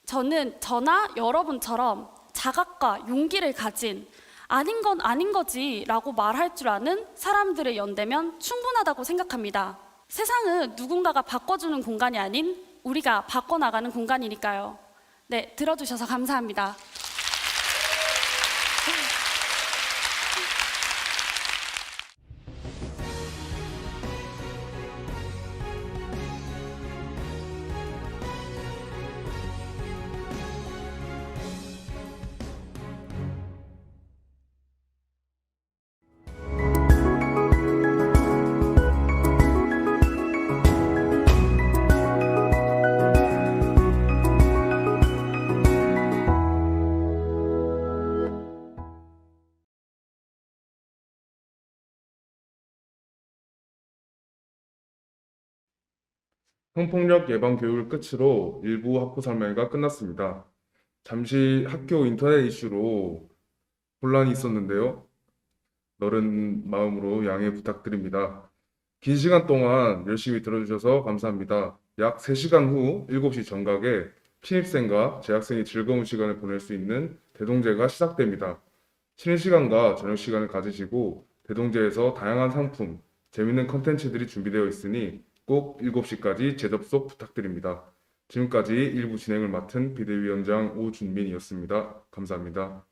저는 저나 여러분처럼 자각과 용기를 가진 아닌 건 아닌 거지 라고 말할 줄 아는 사람들의 연대면 충분하다고 생각합니다. 세상은 누군가가 바꿔주는 공간이 아닌 우리가 바꿔나가는 공간이니까요. 네, 들어주셔서 감사합니다. 성폭력 예방 교육을 끝으로 일부 학부 설명회가 끝났습니다. 잠시 학교 인터넷 이슈로 혼란이 있었는데요. 너른 마음으로 양해 부탁드립니다. 긴 시간 동안 열심히 들어주셔서 감사합니다. 약 3시간 후 7시 정각에 신입생과 재학생이 즐거운 시간을 보낼 수 있는 대동제가 시작됩니다. 쉬는 시간과 저녁 시간을 가지시고 대동제에서 다양한 상품, 재밌는 컨텐츠들이 준비되어 있으니 꼭 7시까지 재접속 부탁드립니다. 지금까지 일부 진행을 맡은 비대위원장 오준민이었습니다. 감사합니다.